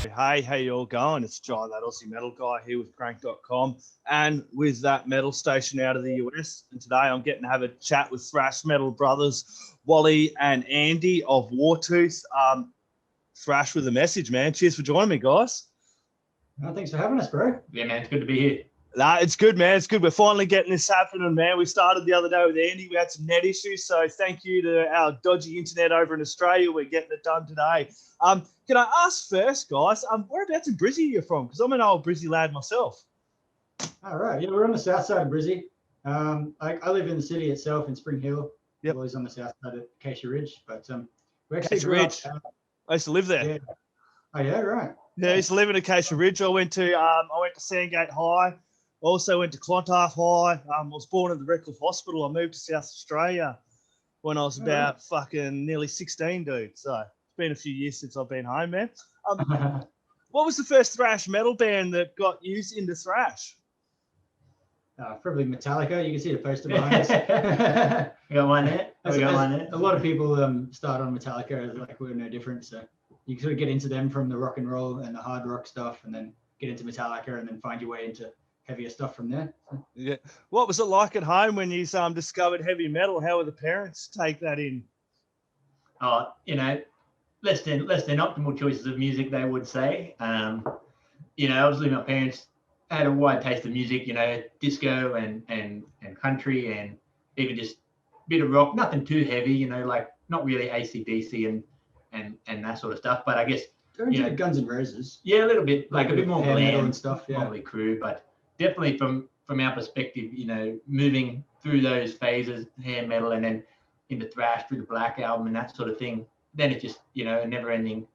Hey, how you all going? It's John, that Aussie metal guy here with Crank.com and with that metal station out of the US. And today I'm getting to have a chat with Thrash metal brothers, Wally and Andy of Wartooth. Thrash with a message, man. Cheers for joining me, guys. Oh, thanks for having us, bro. Yeah, man, it's good to be here. Nah, it's good, man. It's good. We're finally getting this happening, man. We started the other day with Andy. We had some net issues, so thank you to our dodgy internet over in Australia. We're getting it done today. Can I ask first, guys, whereabouts in Brizzy you're from? Because I'm an old Brizzy lad myself. All right. Yeah, we're on the south side of Brizzy. I live in the city itself in Spring Hill. Yep. Always on the south side of Acacia Ridge, but we actually Acacia grew Ridge. up, I used to live there. yeah. Oh yeah, right. Yeah, I used to live in Acacia Ridge. I went to Sandgate High. Also went to Clontarf High. I was born at the Redcliffe Hospital. I moved to South Australia when I was about fucking nearly 16, dude. So it's been a few years since I've been home, man. What was the first thrash metal band that got used into thrash? Probably Metallica. You can see the poster behind us. We got one there. A lot of people start on Metallica, like we're no different. So you sort of get into them from the rock and roll and the hard rock stuff, and then get into Metallica, and then find your way into heavier stuff from there. Yeah. What was it like at home when you discovered heavy metal? How were the parents take that in? Oh, less than optimal choices of music, they would say. Obviously my parents had a wide taste of music, disco and country, and even just a bit of rock, nothing too heavy, like not really AC/DC and that sort of stuff. But I guess Guns N' Roses. Yeah, a little bit, like a bit more hair glam metal and stuff. Yeah. Motley Crue, but definitely from our perspective, moving through those phases, hair metal, and then into thrash through the Black Album and that sort of thing, then it's just a never-ending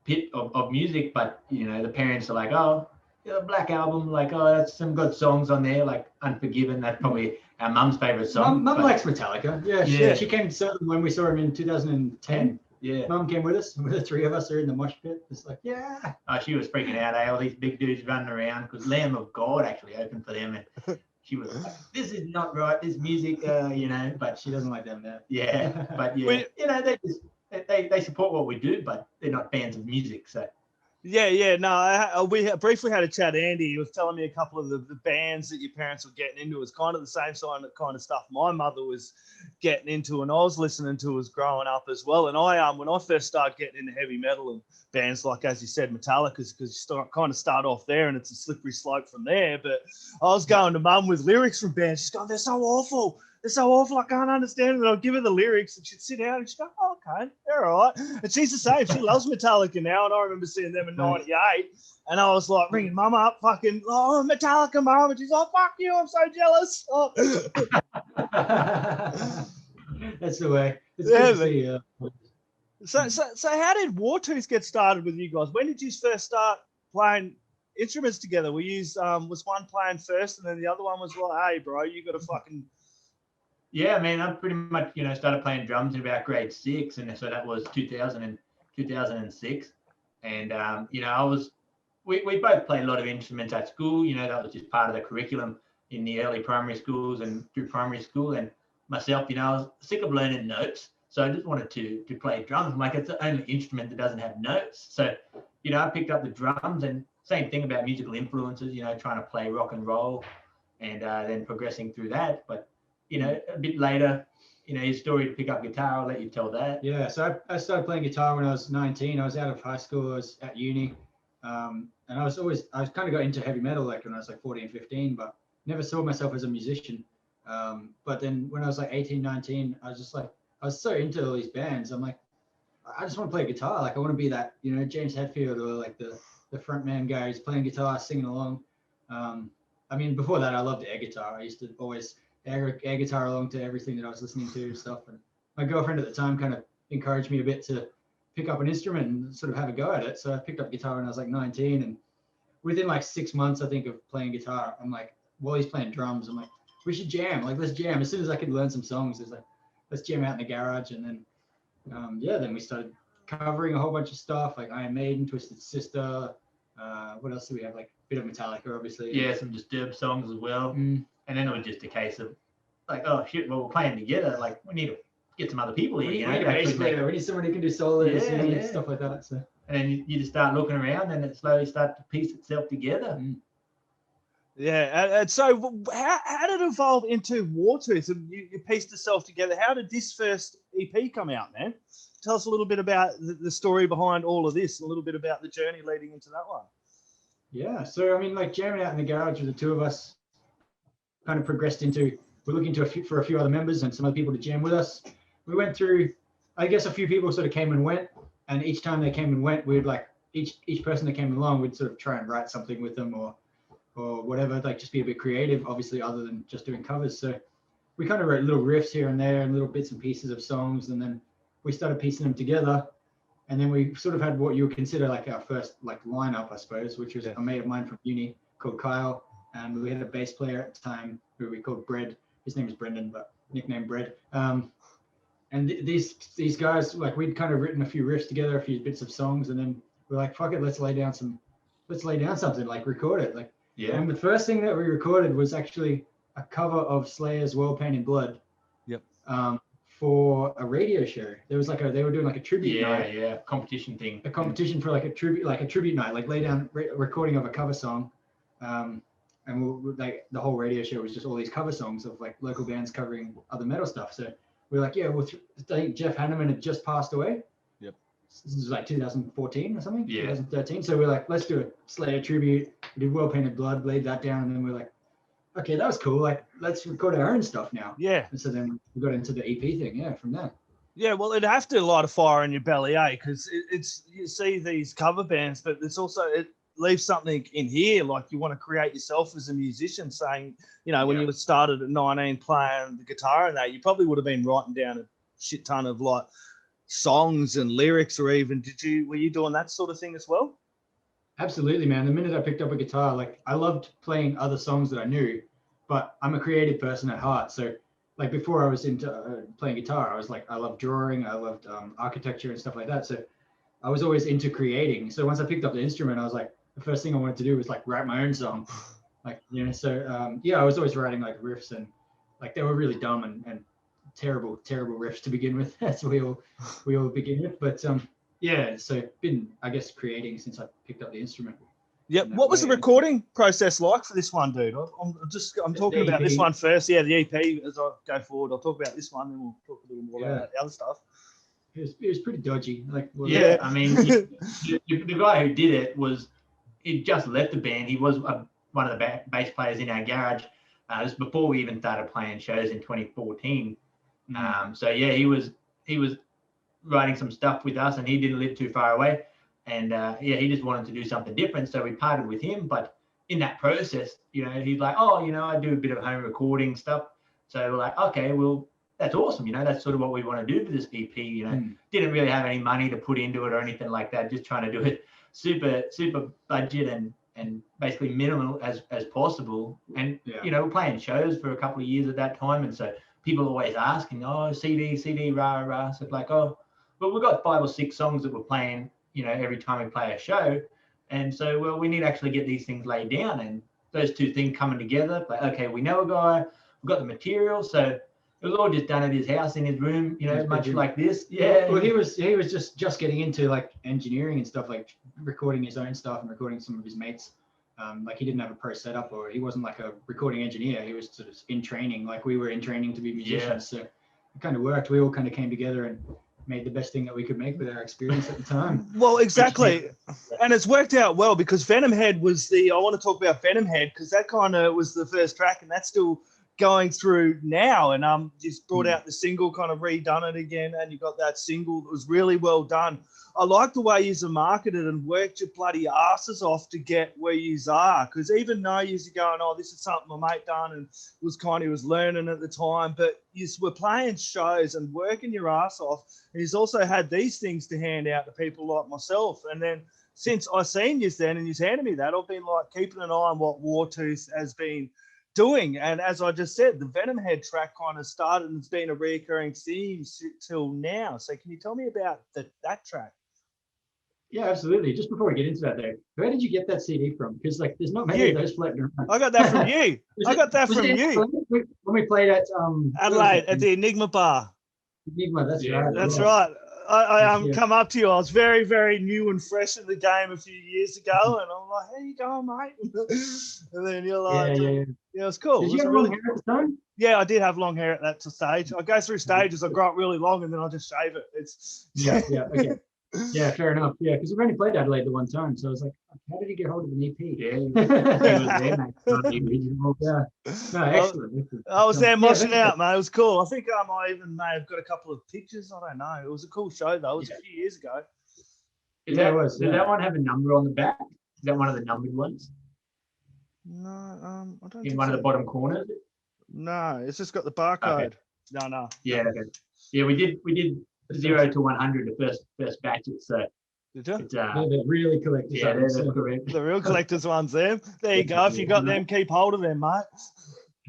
pit of music. But the parents are like, oh, the Black Album, like, oh, that's some good songs on there, like Unforgiven. That's probably our mum's favorite song. Mum likes Metallica. Yeah, she came when we saw him in 2010. Yeah. Mum came with us. The three of us are in the mosh pit. It's like, yeah. Oh, she was freaking out. All these big dudes running around because Lamb of God actually opened for them, and she was like, "This is not right. This music, But she doesn't like them now. Yeah, but yeah, they support what we do, but they're not fans of music. So. Yeah. No, we briefly had a chat. Andy, he was telling me a couple of the bands that your parents were getting into. It was kind of the same kind of stuff my mother was getting into, and I was listening to as growing up as well. And I when I first started getting into heavy metal and bands like, as you said, Metallica, because you start off there, and it's a slippery slope from there. But I was going to mum with lyrics from bands. She's going, "They're so awful. They're so awful. I can't understand it." And I'll give her the lyrics, and she'd sit down and she'd go, "Oh, okay, they're all right." And she's the same. She loves Metallica now. And I remember seeing them in '98. And I was like ringing mum up, fucking, "Oh, Metallica, mum." And she's like, "Fuck you, I'm so jealous." Oh. That's the way. It's good to see. So how did Wartooth get started with you guys? When did you first start playing instruments together? Was one playing first, and then the other one was like, "Hey, bro, you got to fucking..." Yeah, man, I pretty much, started playing drums in about grade 6, and so that was 2006. And we both played a lot of instruments at school. That was just part of the curriculum in the early primary schools and through primary school. And myself, I was sick of learning notes, so I just wanted to play drums. I'm like, it's the only instrument that doesn't have notes. So, I picked up the drums, and same thing about musical influences, trying to play rock and roll, and then progressing through that. But a bit later, your story to pick up guitar, I'll let you tell that. Yeah, so I started playing guitar when I was 19. I was out of high school, I was at uni. And I kind of got into heavy metal like when I was like 14, 15, but never saw myself as a musician. But then when I was like 18, 19, I was so into all these bands. I'm like, I just want to play guitar. Like I want to be that, James Hetfield, or like the front man guy who's playing guitar, singing along. Before that, I loved air guitar. I used to always air guitar along to everything that I was listening to and stuff. And my girlfriend at the time kind of encouraged me a bit to pick up an instrument and sort of have a go at it. So I picked up guitar when I was like 19, and within like 6 months, I think, of playing guitar, I'm like, Wally's playing drums. I'm like, we should jam. Like, let's jam. As soon as I could learn some songs, it's like, let's jam out in the garage. And then, then we started covering a whole bunch of stuff, like Iron Maiden, Twisted Sister. What else do we have? Like a bit of Metallica, obviously. Yeah, some Disturbed songs as well. And then it was just a case of like, oh shit, well, we're playing together. Like we need get some other people here, We you need know, a to actually bass player. We need someone who can do solos Yeah, and yeah. stuff like that. So. and you just start looking around, and it slowly starts to piece itself together. Yeah, and so how did it evolve into Wartooth? And you pieced itself together. How did this first EP come out, man? Tell us a little bit about the story behind all of this, a little bit about the journey leading into that one. Yeah, so I mean, like jamming out in the garage with the two of us, kind of progressed into, we're looking for a few other members and some other people to jam with us. We went through, I guess a few people sort of came and went, and each time they came and went, we'd like each person that came along, we'd sort of try and write something with them or whatever, like just be a bit creative, obviously, other than just doing covers. So we kind of wrote little riffs here and there and little bits and pieces of songs, and then we started piecing them together. And then we sort of had what you would consider like our first like lineup, I suppose, which was a mate of mine from uni called Kyle, and we had a bass player at the time who we called Bread. His name is Brendan, but nicknamed Bread. And these guys, like we'd kind of written a few riffs together, a few bits of songs, and then we're like, fuck it, let's lay down something, like record it, like. Yeah. And the first thing that we recorded was actually a cover of Slayer's World Pain in Blood. Yep. For a radio show. There was they were doing like a tribute night. Yeah, competition thing. A competition for like a tribute night, like lay down recording of a cover song. And like the whole radio show was just all these cover songs of like local bands covering other metal stuff. So we're like, yeah, well, I think Jeff Hanneman had just passed away. Yep. This was like 2014 or something. Yeah. 2013. So we're like, let's do a Slayer tribute. We did World Pain in Blood, laid that down, and then we're like, okay, that was cool. Like, let's record our own stuff now. Yeah. And so then we got into the EP thing. Yeah, from there. Yeah, well, it'd have to light a fire in your belly, eh? Because it's you see these cover bands, but it's also it leaves something in here, like you want to create yourself as a musician. Saying, you know, when you started at 19 playing the guitar and that, you probably would have been writing down a shit ton of like songs and lyrics, or even were you doing that sort of thing as well? Absolutely, man. The minute I picked up a guitar, like I loved playing other songs that I knew, but I'm a creative person at heart. So like before I was into playing guitar, I was like, I loved drawing, I loved architecture and stuff like that. So I was always into creating. So once I picked up the instrument, I was like, the first thing I wanted to do was like write my own song. Like, you know, so I was always writing like riffs, and like they were really dumb and terrible riffs to begin with. That's what we all begin with. But yeah, so been, I guess, creating since I picked up the instrument. Yep. What was the recording process like for this one, dude? I'm talking about this one first. Yeah, the EP. As I go forward, I'll talk about this one, then we'll talk a little more about the other stuff. It was pretty dodgy. Like, yeah, I mean, the guy who did it he just left the band. He was one of the bass players in our garage. This was before we even started playing shows in 2014. So yeah, he was writing some stuff with us, and he didn't live too far away. And he just wanted to do something different, so we parted with him. But in that process, you know, he's like, oh, you know, I do a bit of home recording stuff. So we're like, okay, well, that's awesome. You know, that's sort of what we want to do for this EP. You know, didn't really have any money to put into it or anything like that. Just trying to do it super budget and basically minimal as possible. And you know, we're playing shows for a couple of years at that time, and so people always asking, oh, CD, rah rah. So it's like, oh, but we've got 5 or 6 songs that we're playing, you know, every time we play a show. And so, well, we need to actually get these things laid down, and those two things coming together. Like, okay, we know a guy, we've got the material. So it was all just done at his house, in his room, you know, much like this. Yeah. Well, he was just getting into like engineering and stuff, like recording his own stuff and recording some of his mates. Like he didn't have a pro setup, or he wasn't like a recording engineer. He was sort of in training, like we were in training to be musicians. So it kind of worked. We all kind of came together and made the best thing that we could make with our experience at the time. Well, exactly. And it's worked out well, because Venom Head was I want to talk about Venom Head, because that kind of was the first track, and that's still going through now. And just brought out the single, kind of redone it again, and you got that single that was really well done. I like the way you've marketed and worked your bloody asses off to get where yous are, because even though you're going, oh, this is something my mate done and he was learning at the time, but you were playing shows and working your ass off, and he's also had these things to hand out to people like myself. And then since I seen you then and you handed me that, I've been like keeping an eye on what Wartooth has been doing. And as I just said, the Venom Head track kind of started and it's been a recurring theme till now. So can you tell me about that track? Yeah, absolutely. Just before we get into that, though, where did you get that CD from? Because like, there's not many of those floating around. I got that from you. I got that from you when we played at Adelaide at the Enigma Bar. Enigma, that's Yeah, right. That's yeah. right. I Yeah. come up to you. I was very, very new and fresh in the game a few years ago, and I'm like, "How you going, mate?" And then you're Yeah, like, yeah, yeah. "Yeah, it was cool." Did It you was a have really long hair at the time? Yeah, I did have long hair at that stage. I go through stages. I grow up really long, and then I just shave it. It's Yeah, okay. Yeah, fair enough. Yeah, because we've only played Adelaide the one time, so I was like, how did he get hold of an EP? Yeah, he was there, mate. Not the original. Yeah. No, excellent. I was there moshing yeah, out, man. It was cool. I think I even may have got a couple of pictures. I don't know. It was a cool show though. It was a few years ago. Is Yeah, that, it was, Does yeah. that one have a number on the back? Is that one of the numbered ones No, I don't in think one so. of the bottom corners? No, it's just got the barcode. No. Yeah, okay. Yeah, we did 0 to 100 the first batches. So Did you? it's They're the really collectors. yeah, they're correct. The real collectors ones there. There you go. If you got them, keep hold of them, mate.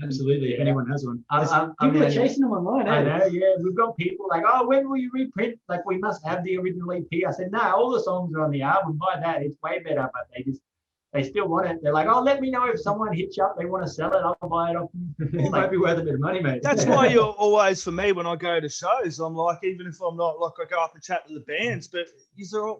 Absolutely, if anyone has one. I People are mean, chasing them online, I eh? know, yeah. We've got people like, oh, when will you reprint? Like, we must have the original EP. I said, no, all the songs are on the album. Buy that. It's way better, but they still want it. They're like, oh, let me know if someone hits you up, they want to sell it. I'll buy it off them. It might be worth a bit of money, mate. That's why you're always, for me, when I go to shows, I'm like, even if I'm not, like, I go up and chat to the bands, but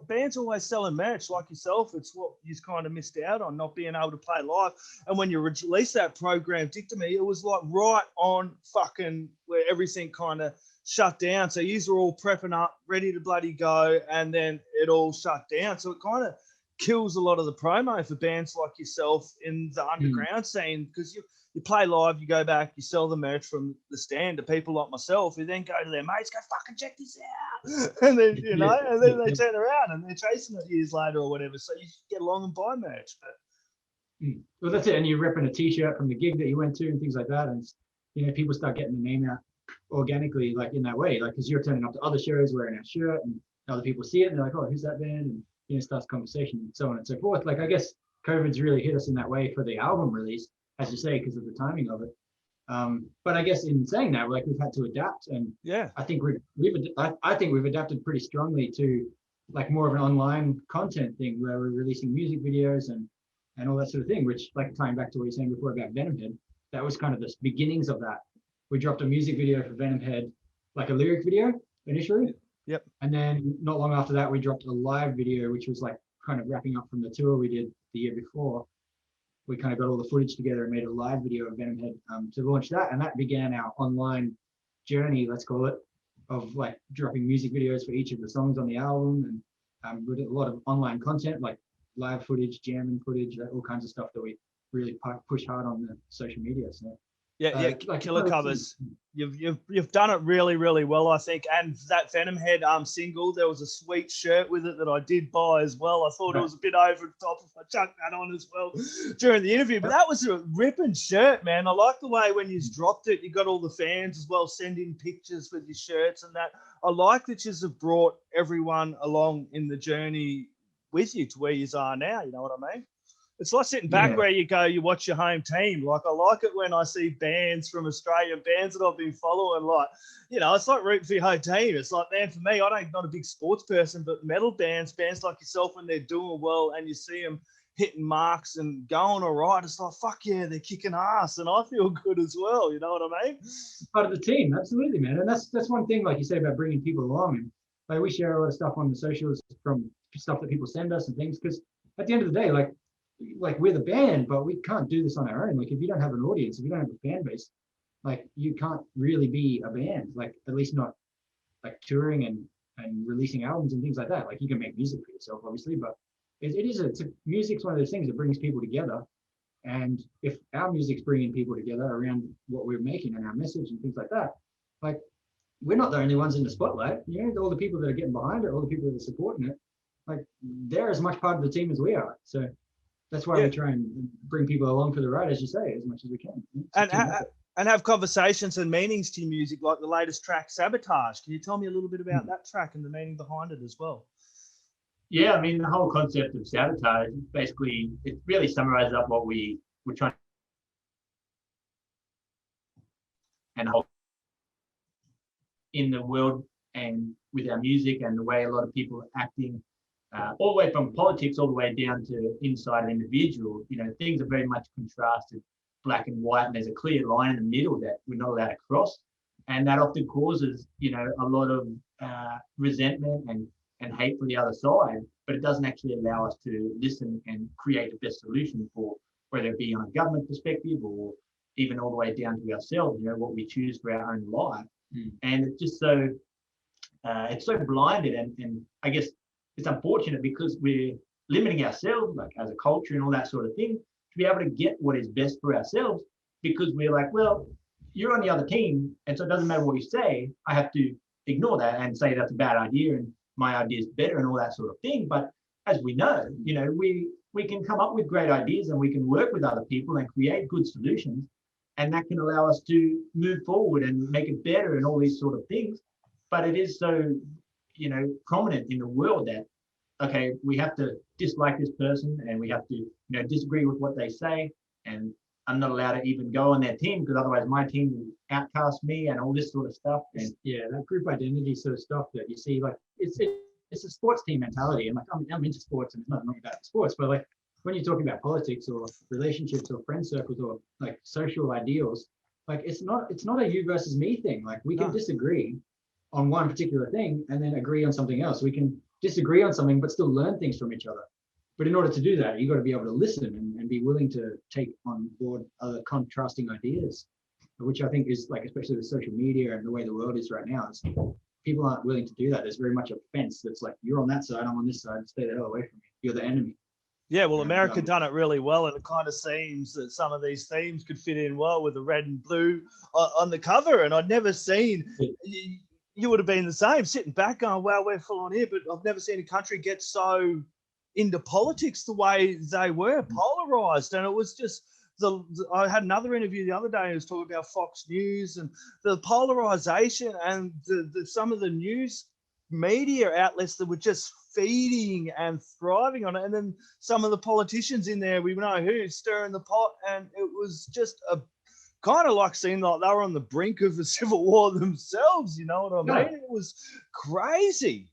bands are always selling merch like yourself. It's what you kind of missed out on, not being able to play live. And when you released that program, Dichotomy, it was like right on fucking where everything kind of shut down. So you were all prepping up, ready to bloody go, and then it all shut down. So it kind of kills a lot of the promo for bands like yourself in the underground scene, because you play live, you go back, you sell the merch from the stand to people like myself who then go to their mates, go fucking check this out, and then and then they turn around and they're chasing it years later or whatever. So you get along and buy merch. But well, that's it. And you're repping a T-shirt from the gig that you went to and things like that, and people start getting the name out organically, like in that way, like because you're turning up to other shows wearing a shirt, and other people see it and they're like, oh, who's that band? And starts conversation and so on and so forth. Like, I guess COVID's really hit us in that way for the album release, as you say, because of the timing of it. But I guess in saying that, like, we've had to adapt, and I think we've adapted pretty strongly to like more of an online content thing where we're releasing music videos and all that sort of thing, which, like, tying back to what you're saying before about Venomhead, that was kind of the beginnings of that. We dropped a music video for Venomhead, like a lyric video initially. Yep. And then not long after that, we dropped a live video, which was like kind of wrapping up from the tour we did the year before. We kind of got all the footage together and made a live video of Venomhead to launch that. And that began our online journey, let's call it, of like dropping music videos for each of the songs on the album. And we did a lot of online content, like live footage, jamming footage, all kinds of stuff that we really push hard on the social media. So like killer covers. You've done it really, really well, I think. And that Venomhead single, there was a sweet shirt with it that I did buy as well. I thought it was a bit over the top if I chucked that on as well during the interview. But that was a ripping shirt, man. I like the way when you dropped it, you got all the fans as well sending pictures with your shirts and that. I like that you have brought everyone along in the journey with you to where you are now. You know what I mean? It's like sitting back where you go, you watch your home team. Like, I like it when I see bands from Australia, bands that I've been following. Like, it's like rooting for your home team. It's like, man, for me, I'm not a big sports person, but metal bands like yourself, when they're doing well and you see them hitting marks and going all right, it's like, fuck yeah, they're kicking ass, and I feel good as well. You know what I mean? Part of the team, absolutely, man. And that's one thing, like you say, about bringing people along. And like, we share a lot of stuff on the socials from stuff that people send us and things, because at the end of the day, like we're the band, but we can't do this on our own. Like, if you don't have an audience, if you don't have a fan base, like, you can't really be a band, like, at least not like touring and releasing albums and things like that. Like, you can make music for yourself, obviously, but music's one of those things that brings people together. And if our music's bringing people together around what we're making and our message and things like that, like, we're not the only ones in the spotlight. All the people that are getting behind it, all the people that are supporting it, like, they're as much part of the team as we are. So that's why we try and bring people along for the ride, as you say, as much as we can. And have conversations and meanings to your music, like the latest track, Sabotage. Can you tell me a little bit about that track and the meaning behind it as well? Yeah, I mean, the whole concept of Sabotage, basically, it really summarizes up what we were trying and whole in the world and with our music and the way a lot of people are acting. All the way from politics all the way down to inside an individual. Things are very much contrasted, black and white, and there's a clear line in the middle that we're not allowed to cross. and that often causes, a lot of resentment and hate for the other side, but it doesn't actually allow us to listen and create the best solution for whether it be on a government perspective or even all the way down to ourselves, what we choose for our own life. And it's just so it's so blinded, and I guess it's unfortunate because we're limiting ourselves, like as a culture and all that sort of thing, to be able to get what is best for ourselves, because we're like, well, you're on the other team, and so it doesn't matter what you say, I have to ignore that and say that's a bad idea and my idea is better and all that sort of thing. But as we know, we can come up with great ideas and we can work with other people and create good solutions, and that can allow us to move forward and make it better and all these sort of things. But it is so, prominent in the world that, okay, we have to dislike this person and we have to, disagree with what they say, and I'm not allowed to even go on their team because otherwise my team will outcast me and all this sort of stuff. And yeah, that group identity sort of stuff that you see, like it's a sports team mentality, and like I'm into sports and it's not about sports, but like when you're talking about politics or relationships or friend circles or like social ideals, like it's not a you versus me thing. Like we can disagree on one particular thing and then agree on something else. We can disagree on something but still learn things from each other. But in order to do that, you got to be able to listen and be willing to take on board other contrasting ideas, which I think is like, especially with social media and the way the world is right now, it's, people aren't willing to do that. There's very much a fence that's like, you're on that side, I'm on this side, stay the hell away from me. You're the enemy. Yeah, well, America done it really well, and it kind of seems that some of these themes could fit in well with the red and blue on the cover. And I'd never seen, you would have been the same, sitting back going, wow, we're full on here, but I've never seen a country get so into politics the way they were, polarized. And it was just, I had another interview the other day and it was talking about Fox News and the polarization and some of the news media outlets that were just feeding and thriving on it, and then some of the politicians in there, we know who, stirring the pot, and it was just a kind of like seemed like they were on the brink of a civil war themselves, you know what I mean? It was crazy.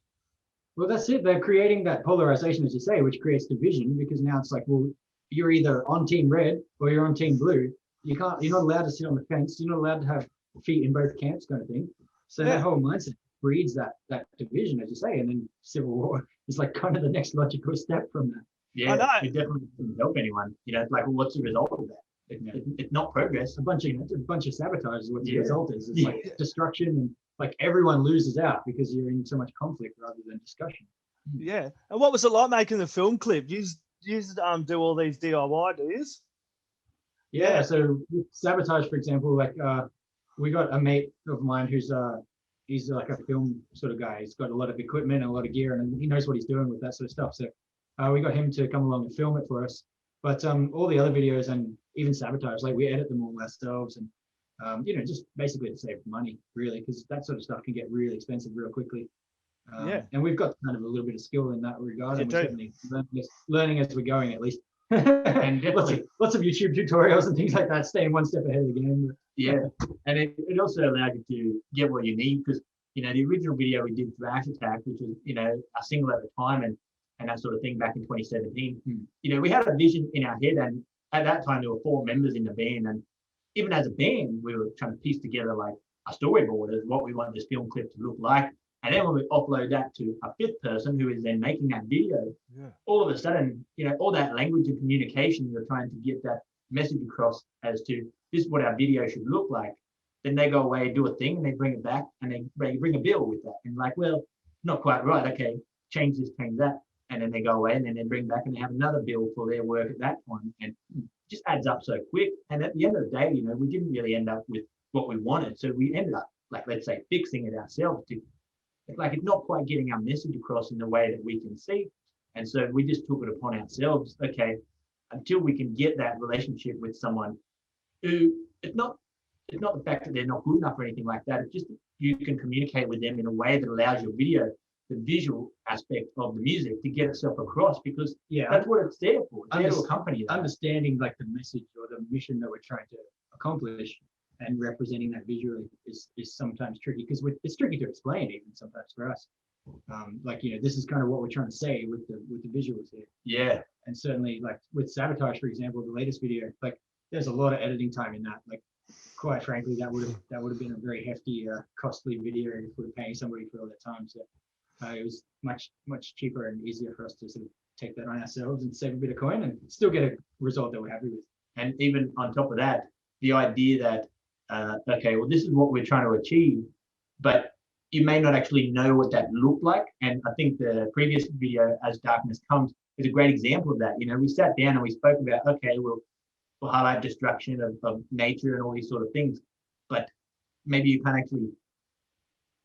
Well, that's it. They're creating that polarization, as you say, which creates division, because now it's like, well, you're either on team red or you're on team blue. You're not allowed to sit on the fence. You're not allowed to have feet in both camps, kind of thing. So that whole mindset breeds that division, as you say, and then civil war is like kind of the next logical step from that. Yeah, it definitely doesn't help anyone. It's like, well, what's the result of that? It's not progress. A bunch of sabotage is what the result is. It's like destruction, and like everyone loses out because you're in so much conflict rather than discussion. Yeah. And what was it like making the film clip? You do all these DIY, do you? Yeah. So with Sabotage, for example, like we got a mate of mine who's he's like a film sort of guy. He's got a lot of equipment and a lot of gear, and he knows what he's doing with that sort of stuff. So we got him to come along and film it for us. But all the other videos and even Sabotage, like we edit them all ourselves, and just basically to save money, really, because that sort of stuff can get really expensive real quickly. And we've got kind of a little bit of skill in that regard, and we're certainly learning as we're going, at least. And lots of YouTube tutorials and things like that, staying one step ahead of the game. Yeah, and it also allowed you to get what you need, because the original video we did, Thrash Attack, which was a single at the time, and that sort of thing back in 2017. We had a vision in our head, and at that time there were 4 members in the band, and even as a band we were trying to piece together like a storyboard of what we wanted this film clip to look like. And then when we upload that to a 5th person who is then making that video, all of a sudden, all that language and communication, you're trying to get that message across as to this is what our video should look like. Then they go away, do a thing, and they bring it back, and they bring a bill with that. And like, well, not quite right. Okay, change this, change that. And then they go away, and then they bring back, and they have another bill for their work at that time. And it just adds up so quick. And at the end of the day, we didn't really end up with what we wanted. So we ended up, like, let's say, fixing it ourselves to, like, it's not quite getting our message across in the way that we can see. And so we just took it upon ourselves, okay, until we can get that relationship with someone who, it's not the fact that they're not good enough or anything like that, it's just you can communicate with them in a way that allows your video, the visual aspect of the music, to get itself across, because that's what it's there for. It's there to accompany that. Understanding like the message or the mission that we're trying to accomplish and representing that visually is sometimes tricky, because it's tricky to explain even sometimes for us. This is kind of what we're trying to say with the visuals here. Yeah. And certainly, like with Sabotage, for example, the latest video, like there's a lot of editing time in that. Like quite frankly, that would have been a very hefty, costly video if we were paying somebody for all that time. So it was much cheaper and easier for us to sort of take that on ourselves and save a bit of coin and still get a result that we're happy with. And even on top of that, the idea that okay, well, this is what we're trying to achieve, but you may not actually know what that looked like. And I think the previous video, As Darkness Comes, is a great example of that. You know, we sat down and we spoke about, okay, we'll highlight destruction of nature and all these sort of things, but maybe you can't actually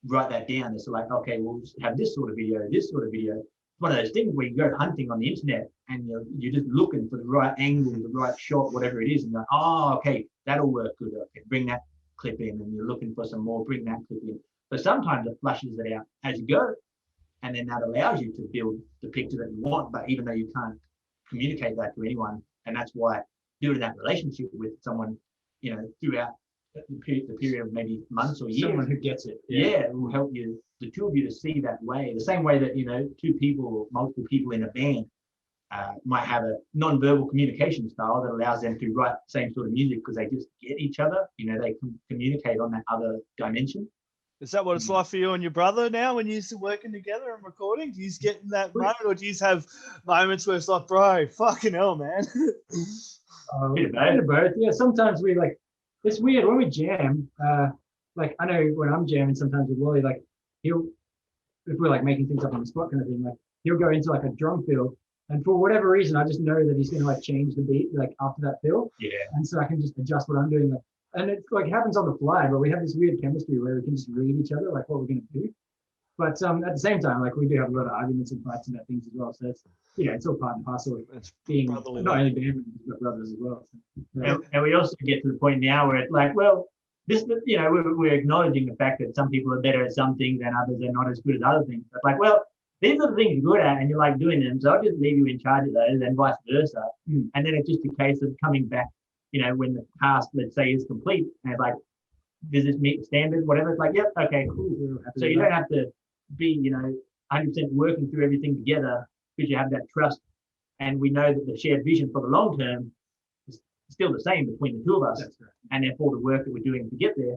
write that down. It's like, okay, we'll have this sort of video, this sort of video. It's one of those things where you go hunting on the internet and you're just looking for the right angle, the right shot, whatever it is, and you're like, oh, okay, that'll work good. Okay, bring that clip in, and you're looking for some more, bring that clip in. But sometimes it flushes it out as you go, and then that allows you to build the picture that you want, but even though you can't communicate that to anyone, and that's why building that relationship with someone, you know, throughout the period of maybe months or years. Someone who gets it. Yeah, it will help you, the two of you, to see that way. The same way that, you know, two people or multiple people in a band might have a non-verbal communication style that allows them to write the same sort of music because they just get each other. You know, they can communicate on that other dimension. Is that what it's like for you and your brother now when you're working together and recording? Do you get in that moment, or do you have moments where it's like, bro, fucking hell, man? Bit of both. Yeah, sometimes we like, it's weird when we jam. Like I know when I'm jamming sometimes with Wally, like if we're like making things up on the spot kind of thing, like he'll go into like a drum fill, and for whatever reason, I just know that he's gonna like change the beat like after that fill. Yeah. And so I can just adjust what I'm doing. Like, and it like happens on the fly, but we have this weird chemistry where we can just read each other, like what we're gonna do. But at the same time, like we do have a lot of arguments and fights about things as well. So it's, yeah, it's all part and parcel of being not only band but brothers as well. So, yeah. And we also get to the point now where it's like, well, this, you know, we're acknowledging the fact that some people are better at some things and others are not as good at other things. But like, well, these are the things you're good at and you like doing them, so I'll just leave you in charge of those, and vice versa. And then it's just a case of coming back, you know, when the task, let's say, is complete, and it's like, does this meet the standard, whatever? It's like, yep, okay, cool. So you don't have to be, you know, 100% working through everything together, because you have that trust, and we know that the shared vision for the long term is still the same between the two of us. Right. And therefore the work that we're doing to get there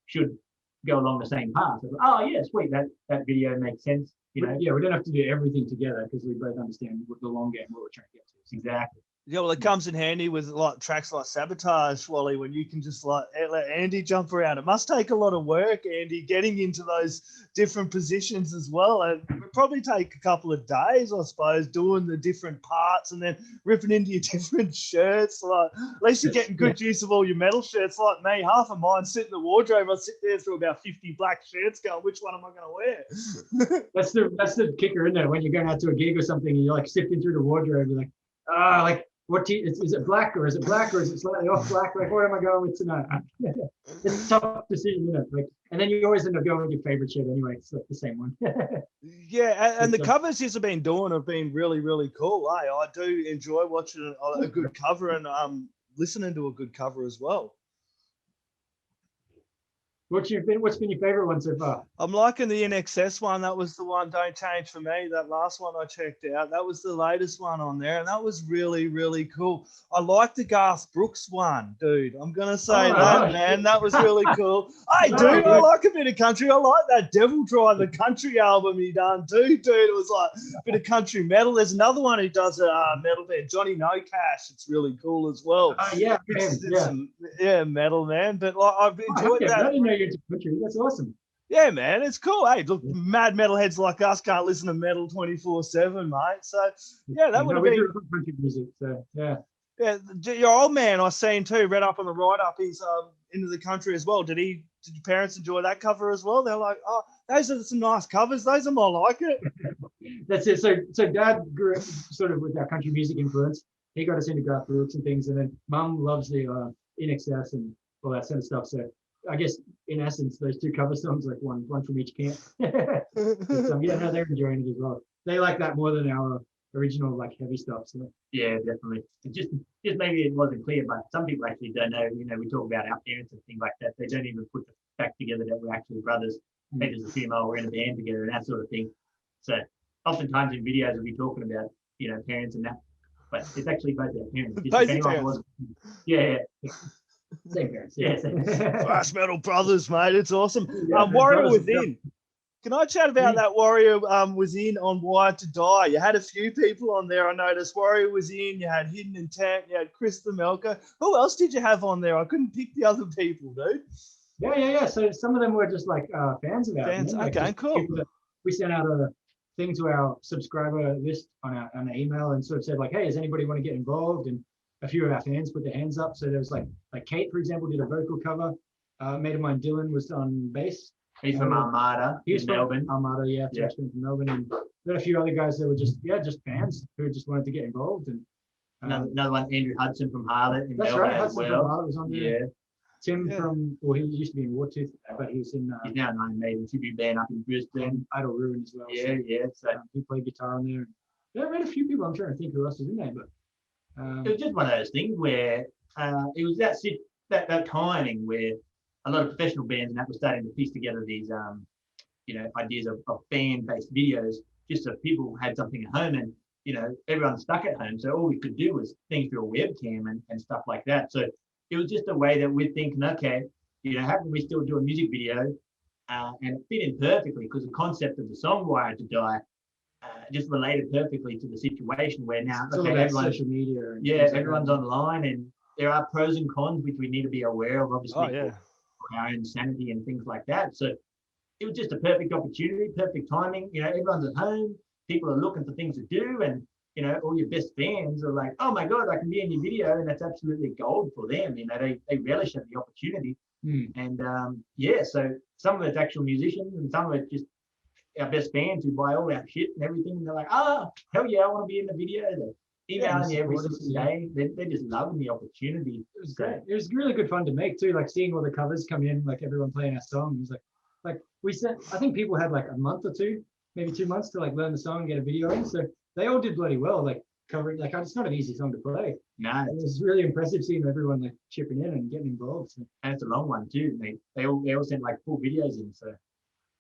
should go along the same path. So, oh yeah, sweet, that video makes sense. You know? Yeah, we don't have to do everything together because we both understand what the long game, what we're trying to get to. Exactly. Yeah, well, it comes in handy with like tracks like Sabotage, Wally, when you can just like let Andy jump around. It must take a lot of work, Andy, getting into those different positions as well. And it would probably take a couple of days, I suppose, doing the different parts and then ripping into your different shirts. Like, at least you're getting good use of all your metal shirts. Like me, half of mine sit in the wardrobe. I sit there through about 50 black shirts going, which one am I going to wear? That's the kicker, isn't it? When you're going out to a gig or something and you're like sifting through the wardrobe, you're like, like, is it black or is it slightly off black? Like, what am I going with tonight? It's a tough decision, isn't it? Like, and then you always end up going with your favorite shirt anyway. It's like the same one. Yeah, and the covers you've been doing have been really, really cool. I do enjoy watching a good cover and listening to a good cover as well. What's been your favorite one so far? I'm liking the NXS one. That was the one, Don't Change For Me. That last one I checked out. That was the latest one on there, and that was really, really cool. I like the Garth Brooks one, dude. I'm going to say man. That was really cool. Hey, dude, I like a bit of country. I like that Devil Driver country album he done too, dude. It was like a bit of country metal. There's another one who does a metal band, Johnny No Cash. It's really cool as well. Yeah, metal, man. But like, I've enjoyed that. I didn't know you're into country. That's awesome. Yeah, man, it's cool. Hey, look, mad metalheads like us can't listen to metal 24/7, mate. So yeah, that would have been country music. So yeah. Yeah, your old man I seen too, read up on the write up. He's into the country as well. Did your parents enjoy that cover as well? They're like, oh, those are some nice covers. Those are more like it. That's it. So Dad grew up sort of with our country music influence. He got us into Garth Brooks and things, and then Mum loves the INXS and all that sort of stuff. So I guess in essence, those two cover songs, like one from each camp. But, yeah, no, they're enjoying it as well. They like that more than our original like heavy stuff. So. Yeah, definitely. Just maybe it wasn't clear, but some people actually don't know. You know, we talk about our parents and things like that. They don't even put the fact together that we're actually brothers. They just assume, oh, we're in a band together and that sort of thing. So oftentimes in videos we'll be talking about, you know, parents and that, but it's actually both our parents. Both parents. Yeah. Same parents. Yeah, Thrash Metal Brothers, mate. It's awesome. Yeah, Warrior brothers, Within. Can I chat about that? Warrior was in on Wired to Die. You had a few people on there. I noticed Warrior was in. You had Hidden Intent. You had Chris the Melker. Who else did you have on there? I couldn't pick the other people, dude. Yeah. So some of them were just like fans of ours. Fans. Like Okay, cool. We sent out a thing to our subscriber list on an email and sort of said like, hey, does anybody want to get involved? And a few of our fans put their hands up. So there was like Kate, for example, did a vocal cover. Mate of mine, Dylan, was on bass. He's from Armada. He was in from Melbourne. Armada, yeah. From Melbourne, and there were a few other guys that were just fans who just wanted to get involved. And Another one, Andrew Hudson from Harlot in that's Melbourne right, as Hudson well. from Harlot was on there. Yeah, Tim from, well, he used to be in Wartooth, but he was in he's now an Iron Maiden tribute band up in Brisbane. Idle Ruin as well. Yeah. So he played guitar on there. Yeah, I read a few people. I'm trying to think who else was in there, but it was just one of those things where it was that timing where a lot of professional bands and that were starting to piece together these ideas of fan-based videos, just so people had something at home, and everyone's stuck at home, so all we could do was think through a webcam and stuff like that. So it was just a way that we're thinking, okay, how can we still do a music video? And it fit in perfectly because the concept of the song Wired to Die just related perfectly to the situation where now, it's okay, everyone's social media. And everyone's online, and there are pros and cons which we need to be aware of, obviously, for our own sanity and things like that. So it was just a perfect opportunity, perfect timing. Everyone's at home, people are looking for things to do, and all your best fans are like, oh my God, I can be in your video, and that's absolutely gold for them. They relish at the opportunity. And so some of it's actual musicians, and some of it's just our best fans who buy all our shit and everything, and they're like, hell yeah, I want to be in the video. They're emailing you every single day. They're just loving the opportunity. It was great. It was really good fun to make too, like seeing all the covers come in, like everyone playing our song. It was like we sent, I think people had like a month or two, maybe 2 months to like learn the song and get a video in. So they all did bloody well, like covering, like it's not an easy song to play. No. It was really impressive seeing everyone like chipping in and getting involved. So. And it's a long one too. They all sent like full videos in. So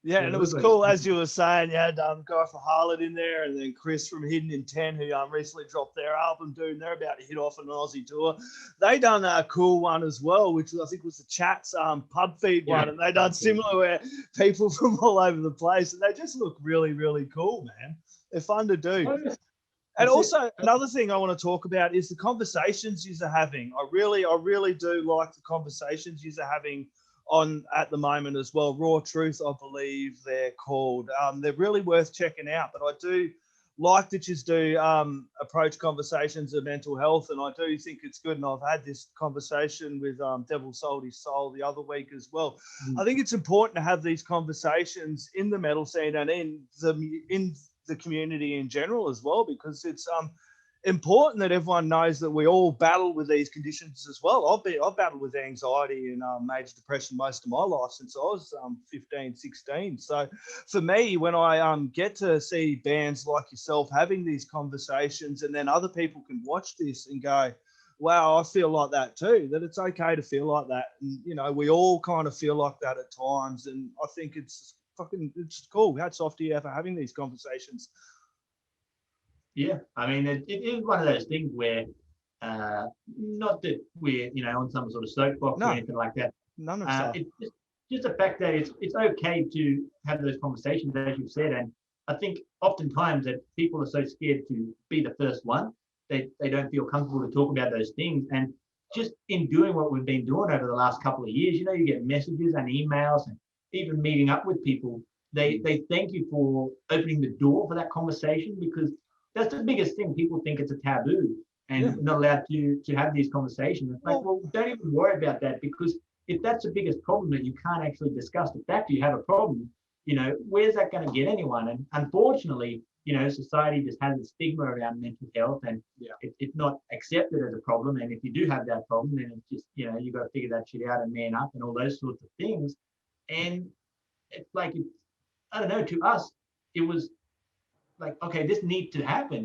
yeah, and it was cool, as you were saying, you had a guy from Harlot in there, and then Chris from Hidden Intent, who recently dropped their album, dude. They're about to hit off an Aussie tour. They done a cool one as well, which I think was the Chats pub feed one, and they done similar where people from all over the place, and they just look really, really cool, man. They're fun to do. And also, another thing I want to talk about is the conversations you're having. I really do like the conversations you're having on at the moment as well. Raw Truth, I believe they're called. They're really worth checking out, but I do like that you do approach conversations of mental health, and I do think it's good. And I've had this conversation with Devil Sold His Soul the other week as well. I think it's important to have these conversations in the metal scene and in the community in general as well, because it's important that everyone knows that we all battle with these conditions as well. I've battled with anxiety and major depression most of my life since I was 15, 16. So for me, when I get to see bands like yourself having these conversations, and then other people can watch this and go, wow, I feel like that too, that it's okay to feel like that. And, we all kind of feel like that at times. And I think it's cool. Hats off to you for having these conversations. Yeah, I mean, it is one of those things where, not that we're, on some sort of soapbox or anything like that. None of that. It's just the fact that it's okay to have those conversations, as you've said. And I think oftentimes that people are so scared to be the first one, they don't feel comfortable to talk about those things. And just in doing what we've been doing over the last couple of years, you get messages and emails, and even meeting up with people, they thank you for opening the door for that conversation, because that's the biggest thing. People think it's a taboo and not allowed to have these conversations. It's like, well, don't even worry about that, because if that's the biggest problem, that you can't actually discuss the fact you have a problem, where's that going to get anyone? And unfortunately, society just has a stigma around mental health, and it's not accepted as a problem. And if you do have that problem, then it's just, you've got to figure that shit out and man up and all those sorts of things. And it's like, I don't know, to us, it was like, okay, this needs to happen,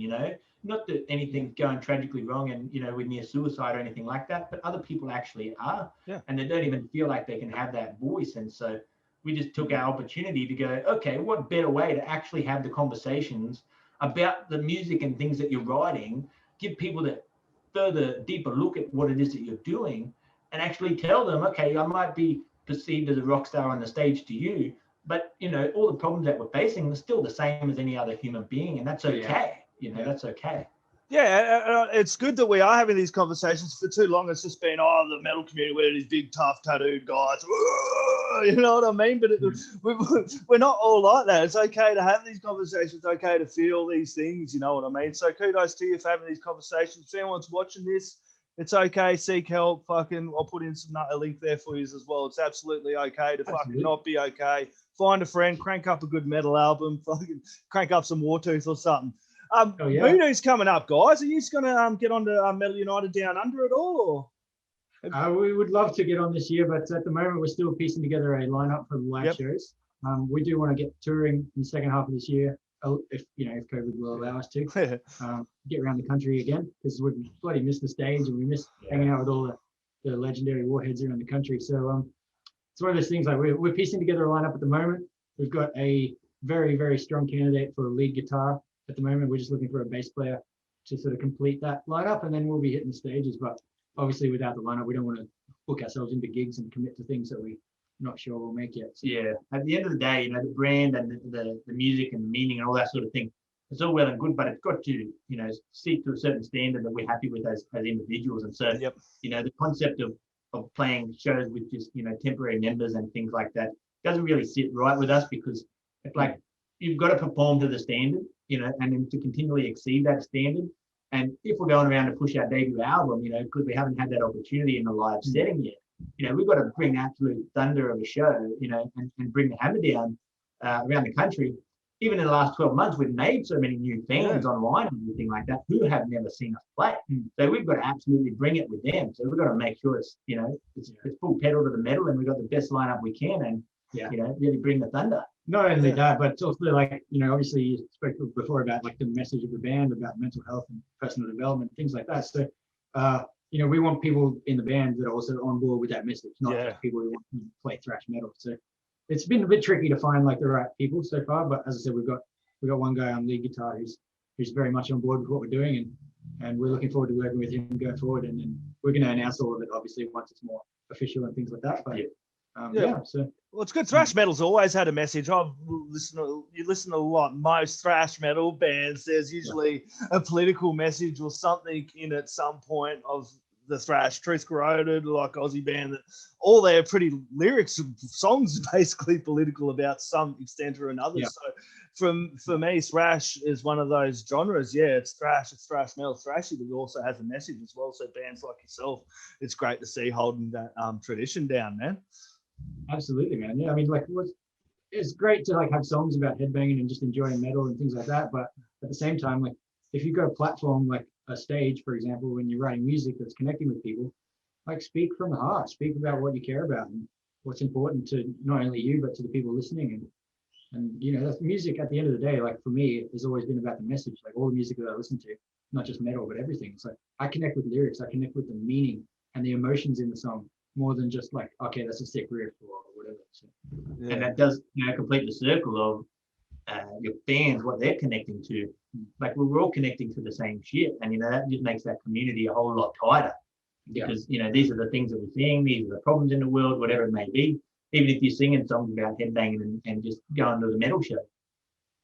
not that anything's going tragically wrong and, we're near suicide or anything like that, but other people actually are, and they don't even feel like they can have that voice. And so we just took our opportunity to go, okay, what better way to actually have the conversations about the music and things that you're writing, give people that further, deeper look at what it is that you're doing, and actually tell them, okay, I might be perceived as a rock star on the stage to you, but all the problems that we're facing are still the same as any other human being, and that's okay. That's okay. Yeah, it's good that we are having these conversations. For too long, it's just been, the metal community, we're these big, tough, tattooed guys. You know what I mean? But we're not all like that. It's okay to have these conversations. It's okay to feel these things. You know what I mean? So kudos to you for having these conversations. If anyone's watching this, it's okay. Seek help. Fucking, I'll put in a link there for you as well. It's absolutely okay to fucking not be okay. Find a friend, crank up a good metal album, fucking crank up some Wartooth or something. Voodoo's coming up, guys. Are you just going to get on to Metal United Down Under at all? Or? We would love to get on this year, but at the moment we're still piecing together a lineup for the live shows. We do want to get touring in the second half of this year, if COVID will allow us to. Get around the country again, because we bloody missed the stage and we missed hanging out with all the legendary Warheads around the country. So it's one of those things, like we're piecing together a lineup at the moment. We've got a very, very strong candidate for a lead guitar. At the moment, we're just looking for a bass player to sort of complete that lineup, and then we'll be hitting the stages. But obviously, without the lineup, we don't want to book ourselves into gigs and commit to things that we're not sure we'll make yet. So. Yeah, at the end of the day, the brand and the music and the meaning and all that sort of thing, it's all well and good, but it's got to, seek to a certain standard that we're happy with as individuals. And so, the concept of playing shows with just, temporary members and things like that doesn't really sit right with us, because it's like you've got to perform to the standard, and then to continually exceed that standard. And if we're going around to push our debut album, because we haven't had that opportunity in a live setting yet, we've got to bring absolute thunder of a show, and bring the hammer down around the country. Even in the last 12 months, we've made so many new fans online and everything like that who have never seen us play. So we've got to absolutely bring it with them. So we've got to make sure it's full pedal to the metal, and we've got the best lineup we can, and really bring the thunder. Not only that, but it's also like, obviously you spoke before about like the message of the band about mental health and personal development, things like that. So, we want people in the band that are also on board with that message, not just people who want to play thrash metal. So it's been a bit tricky to find like the right people so far, but as I said, we've got one guy on lead guitar who's very much on board with what we're doing, and we're looking forward to working with him going forward. And then we're going to announce all of it, obviously, once it's more official and things like that. But well, it's good. Thrash metal's always had a message. You listen to a lot. Most thrash metal bands, there's usually a political message or something in at some point of the thrash. Truth Corroded, like Aussie band, that all their pretty lyrics, songs are basically political about some extent or another. So for me, thrash is one of those genres. Yeah, it's thrash metal, thrashy, but it also has a message as well. So bands like yourself, it's great to see holding that tradition down, man. Absolutely, man. Yeah, I mean, like, it's great to like have songs about headbanging and just enjoying metal and things like that. But at the same time, like, if you go platform like a stage, for example, when you're writing music that's connecting with people, like, speak from the heart, speak about what you care about and what's important to not only you but to the people listening. And that's music. At the end of the day, like for me, it has always been about the message. Like all the music that I listen to, not just metal, but everything. It's like I connect with lyrics, I connect with the meaning and the emotions in the song, more than just like, okay, that's a sick riff or whatever. So, and that does complete the circle of your fans, what they're connecting to. Like we're all connecting to the same shit, and that just makes that community a whole lot tighter, because these are the things that we're seeing, these are the problems in the world, whatever it may be. Even if you're singing songs about headbanging and just going to the metal show,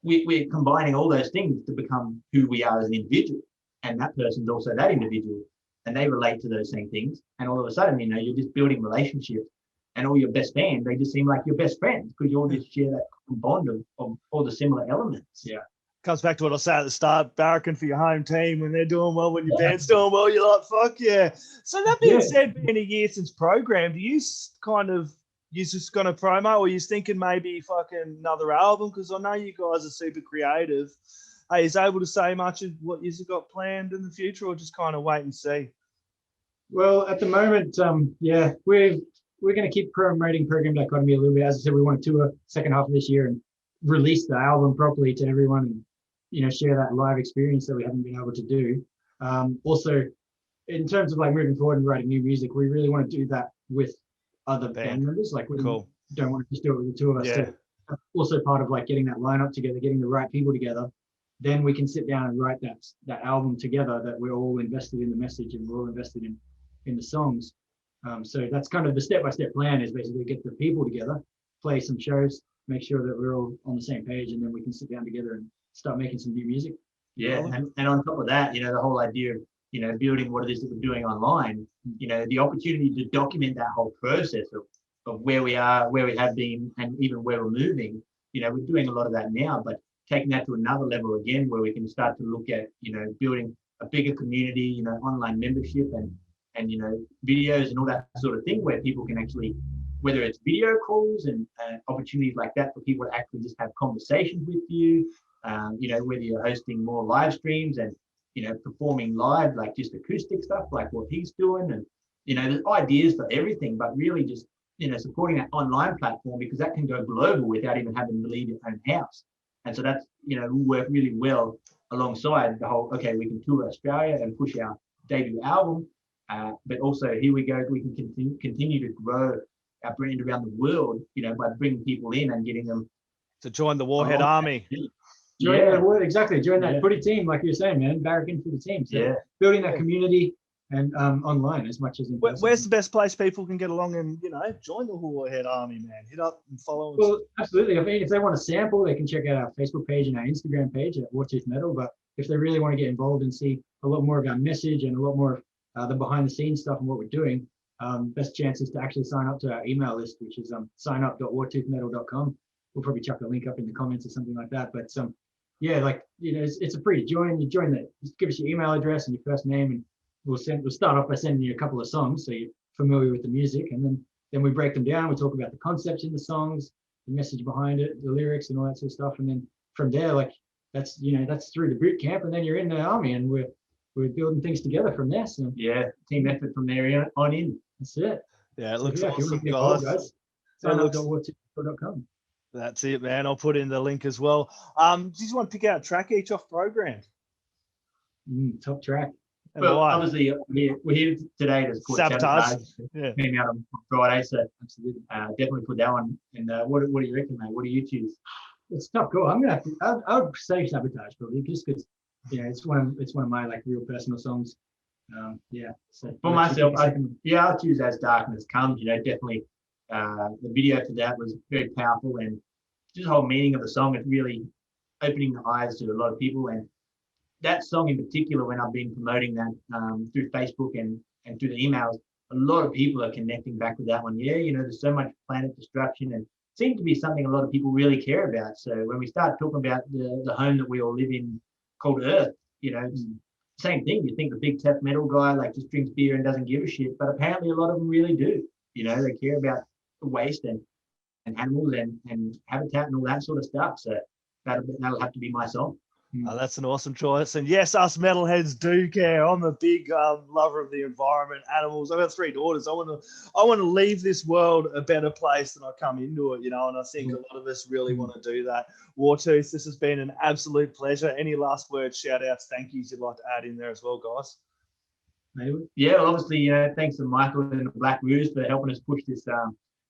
we're combining all those things to become who we are as an individual, and that person's also that individual, and they relate to those same things. And all of a sudden, you're just building relationships, and all your best fans, they just seem like your best friends because you all just share that bond of all the similar elements. Yeah. Comes back to what I said at the start, barracking for your home team when they're doing well, when your band's doing well, you're like, fuck yeah. So that being said, being a year since program, do you you just going to promo, or you thinking maybe fucking another album? Because I know you guys are super creative. Are you able to say much of what you've got planned in the future, or just kind of wait and see? Well, at the moment, we're going to keep promoting Program Dichotomy a little bit. As I said, we want to tour second half of this year and release the album properly to everyone, and share that live experience that we haven't been able to do. Also, in terms of like moving forward and writing new music, we really want to do that with other band members. Like we don't want to just do it with the two of us. So also part of like getting that lineup together, getting the right people together, then we can sit down and write that album together, that we're all invested in the message and we're all invested in the songs. So that's kind of the step-by-step plan, is basically get the people together, play some shows, make sure that we're all on the same page, and then we can sit down together and start making some new music. Yeah, and on top of that, you know, the whole idea of, you know, building what it is that we're doing online, you know, the opportunity to document that whole process of where we are, where we have been, and even where we're moving. You know, we're doing a lot of that now, but taking that to another level again, where we can start to look at, you know, building a bigger community, you know, online membership and you know, videos and all that sort of thing, where people can actually, whether it's video calls and opportunities like that for people to actually just have conversations with you, you know, whether you're hosting more live streams and, you know, performing live, like just acoustic stuff like what he's doing, and, you know, there's ideas for everything, but really just, you know, supporting that online platform, because that can go global without even having to leave your own house. And so that's, you know, work really well alongside the whole, okay, we can tour Australia and push our debut album, but also here we go, we can continue to grow our brand around the world, you know, by bringing people in and getting them to join the Warhead Army. Exactly. Join that footy team, like you're saying, man. Barrack into the team. So building that community and online as much as in person. Where's the best place people can get along and, you know, join the Warhead Army, man? Hit up and follow us. Well, absolutely. I mean, if they want to sample, they can check out our Facebook page and our Instagram page at Wartooth Metal. But if they really want to get involved and see a lot more of our message and a lot more of the behind the scenes stuff and what we're doing, best chance is to actually sign up to our email list, which is signup.wartoothmetal.com. We'll probably chuck a link up in the comments or something like that. But yeah, like, you know, it's a free to join. You join that, just give us your email address and your first name, and we'll start off by sending you a couple of songs so you're familiar with the music, and then we break them down. We talk about the concepts in the songs, the message behind it, the lyrics and all that sort of stuff. And then from there, like, that's, you know, that's through the boot camp, and then you're in the army, and we're building things together from there. So yeah, team effort from there on in. That's it. Yeah, it looks so, awesome, guys. Sign up to wartooth.com. That's it, man. I'll put in the link as well. Just want to pick out a track each off program. Top track. And well, why? obviously, we're here today to support Sabotage. Yeah. Came out on Friday, so definitely put that one. And what do you reckon, mate? What do you choose? It's tough call. I'm gonna have to. I would say Sabotage probably, just because, you know, it's one of my like real personal songs. Yeah. So for myself, I'll choose As Darkness Comes. You know, definitely. The video for that was very powerful, and just the whole meaning of the song is really opening the eyes to a lot of people. And that song in particular, when I've been promoting that through Facebook and through the emails, a lot of people are connecting back with that one. Yeah, you know, there's so much planet destruction, and it seems to be something a lot of people really care about. So when we start talking about the home that we all live in called Earth, you know, it's the same thing. You think the big tough metal guy like just drinks beer and doesn't give a shit, but apparently a lot of them really do. You know, they care about waste and animals and habitat and all that sort of stuff. So that'll have to be my song. Oh, that's an awesome choice. And yes, us metalheads do care. I'm a big lover of the environment, animals. I've got 3 daughters. I want to leave this world a better place than I come into it, you know, and I think a lot of us really want to do that. Wartooth, this has been an absolute pleasure. Any last words, shout outs, thank yous you'd like to add in there as well, guys? Yeah, well, obviously, you know, thanks to Michael and the Black Ruse for helping us push this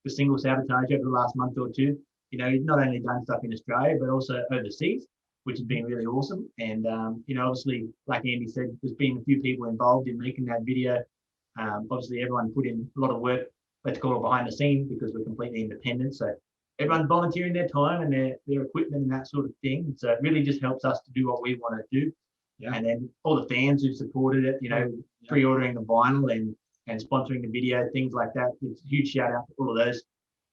the single Sabotage over the last month or two. You know, he's not only done stuff in Australia, but also overseas, which has been really awesome. And, you know, obviously, like Andy said, there's been a few people involved in making that video. Obviously, everyone put in a lot of work, let's call it behind the scenes, because we're completely independent. So everyone's volunteering their time and their equipment and that sort of thing. So it really just helps us to do what we want to do. Yeah. And then all the fans who supported it, you know, pre-ordering the vinyl and sponsoring the video, things like that. It's a huge shout out to all of those,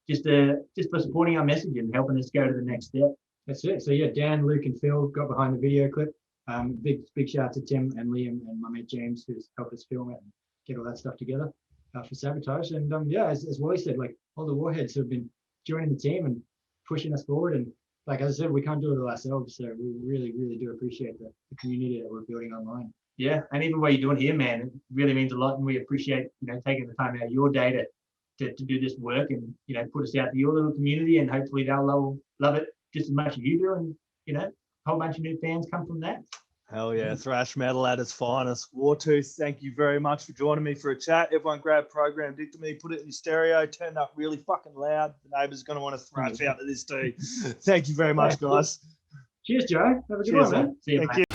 just for supporting our message and helping us go to the next step. That's it. So yeah, Dan, Luke, and Phil got behind the video clip. Big shout out to Tim and Liam and my mate James, who's helped us film it and get all that stuff together for Sabotage. And yeah, as Wally said, like all the Warheads who have been joining the team and pushing us forward. And like I said, we can't do it all ourselves. So we really, really do appreciate the community that we're building online. Yeah, and even what you're doing here, man, it really means a lot, and we appreciate, you know, taking the time out of your day to do this work and, you know, put us out to your little community, and hopefully they'll love it just as much as you do, and, you know, a whole bunch of new fans come from that. Hell yeah, thrash metal at its finest. Wartooth, thank you very much for joining me for a chat. Everyone grab program Dichotomy, put it in your stereo, turn it up really fucking loud. The neighbours are going to want to thrash out to this too. Thank you very much, guys. Cheers, Joe. Have a good one, man. See you, mate.